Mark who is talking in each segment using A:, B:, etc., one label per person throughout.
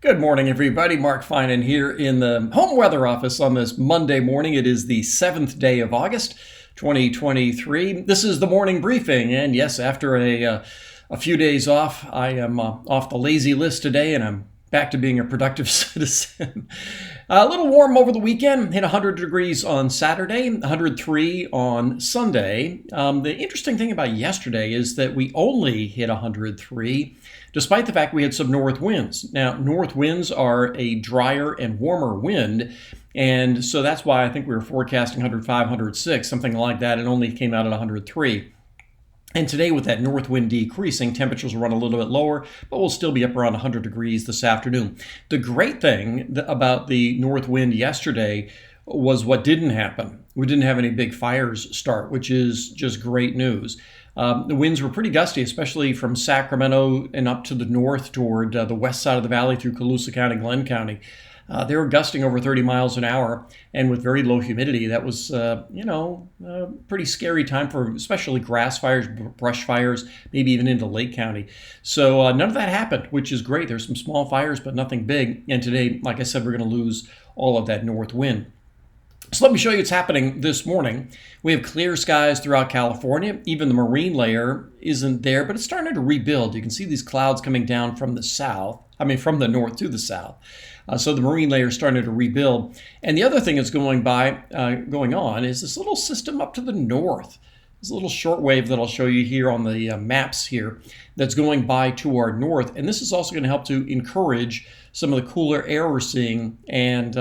A: Good morning, everybody. Mark Finan here in the home weather office on this Monday morning. It is the 7th day of August, 2023. This is the morning briefing. And yes, after a few days off, I am off the lazy list today and I'm back to being a productive citizen. A little warm over the weekend, hit 100 degrees on Saturday, 103 on Sunday. The interesting thing about yesterday is that we only hit 103 despite the fact we had some north winds. Now, north winds are a drier and warmer wind, and so that's why I think we were forecasting 105, 106, something like that, and only came out at 103. And today, with that north wind decreasing, temperatures will run a little bit lower, but we'll still be up around 100 degrees this afternoon. The great thing about the north wind yesterday was what didn't happen. We didn't have any big fires start, which is just great news. The winds were pretty gusty, especially from Sacramento and up to the north toward the west side of the valley through Colusa County, Glenn County. They were gusting over 30 miles an hour, and with very low humidity, that was, a pretty scary time for especially grass fires, brush fires, maybe even into Lake County. So none of that happened, which is great. There's some small fires, but nothing big. And today, like I said, we're going to lose all of that north wind. So let me show you what's happening this morning. We have clear skies throughout California. Even the marine layer isn't there, but it's starting to rebuild. You can see these clouds coming down from the south. From the north to the south. So the marine layer is starting to rebuild. And the other thing that's going on is this little system up to the north. This little shortwave that I'll show you here on the maps here that's going by to our north. And this is also going to help to encourage some of the cooler air we're seeing and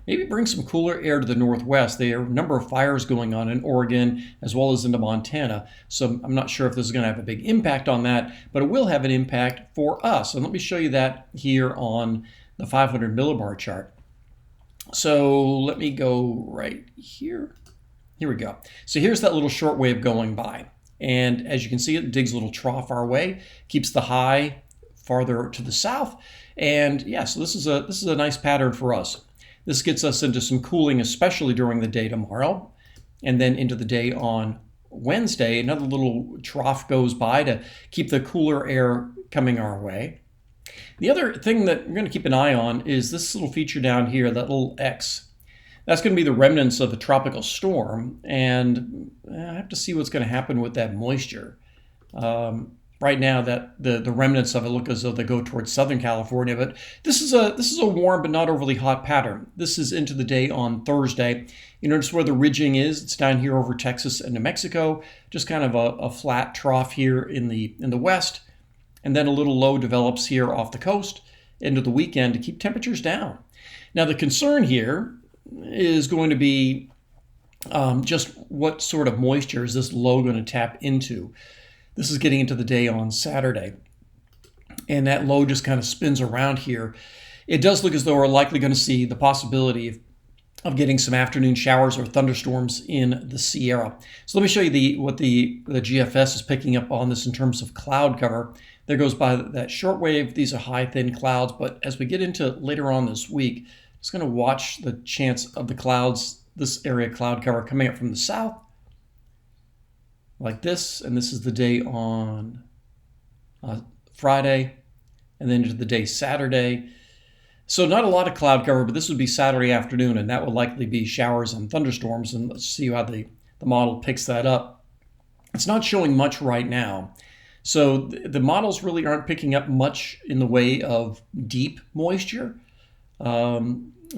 A: maybe bring some cooler air to the northwest. There are a number of fires going on in Oregon as well as into Montana. So I'm not sure if this is going to have a big impact on that, but it will have an impact for us. And let me show you that here on the 500 millibar chart. So let me go right here. Here we go. So here's that little short wave going by. And as you can see, it digs a little trough our way, keeps the high farther to the south. And yeah, so this is a nice pattern for us. This gets us into some cooling, especially during the day tomorrow. And then into the day on Wednesday, another little trough goes by to keep the cooler air coming our way. The other thing that we're going to keep an eye on is this little feature down here, that little X. That's going to be the remnants of a tropical storm, and I have to see what's going to happen with that moisture. Right now, that the remnants of it look as though they go towards Southern California, but this is a warm but not overly hot pattern. This is into the day on Thursday. You notice where the ridging is. It's down here over Texas and New Mexico, just kind of a flat trough here in the west, and then a little low develops here off the coast into the weekend to keep temperatures down. Now, the concern here is going to be just what sort of moisture is this low going to tap into. This is getting into the day on Saturday, and that low just kind of spins around here. It does look as though we're likely going to see the possibility of getting some afternoon showers or thunderstorms in the Sierra. So let me show you what the GFS is picking up on this in terms of cloud cover. There goes by that short wave. These are high, thin clouds, but as we get into later on this week, just going to watch the chance of the clouds, this area cloud cover coming up from the south like this. And this is the day on Friday and then into the day Saturday. So not a lot of cloud cover, but this would be Saturday afternoon, and that will likely be showers and thunderstorms. And let's see how the model picks that up. It's not showing much right now. So the models really aren't picking up much in the way of deep moisture.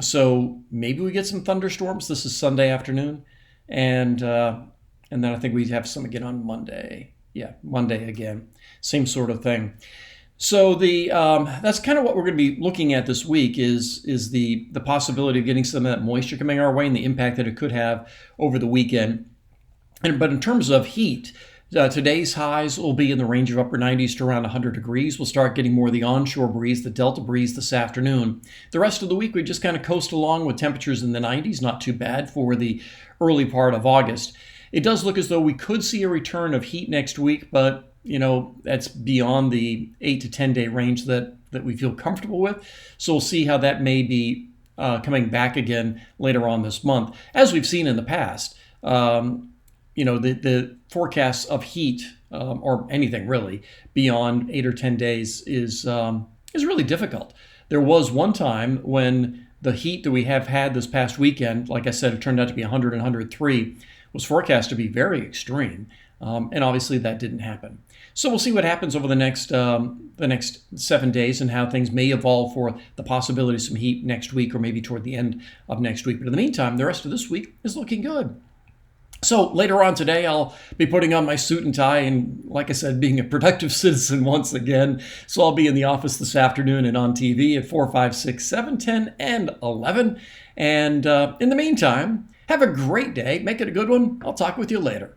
A: So maybe we get some thunderstorms. This is Sunday afternoon, and then I think we have some again on Monday. Yeah, Monday again, same sort of thing. So that's kind of what we're going to be looking at this week is the possibility of getting some of that moisture coming our way and the impact that it could have over the weekend. But in terms of heat, today's highs will be in the range of upper 90s to around 100 degrees. We'll start getting more of the onshore breeze, the delta breeze this afternoon. The rest of the week, we just kind of coast along with temperatures in the 90s, not too bad for the early part of August. It does look as though we could see a return of heat next week, but that's beyond the 8 to 10 day range that we feel comfortable with. So we'll see how that may be coming back again later on this month, as we've seen in the past. The forecasts of heat or anything really beyond 8 or 10 days is really difficult. There was one time when the heat that we have had this past weekend, like I said, it turned out to be 100 and 103, was forecast to be very extreme. And obviously that didn't happen. So we'll see what happens over the next 7 days and how things may evolve for the possibility of some heat next week or maybe toward the end of next week. But in the meantime, the rest of this week is looking good. So later on today, I'll be putting on my suit and tie and, like I said, being a productive citizen once again. So I'll be in the office this afternoon and on TV at 4, 5, 6, 7, 10, and 11. And in the meantime, have a great day. Make it a good one. I'll talk with you later.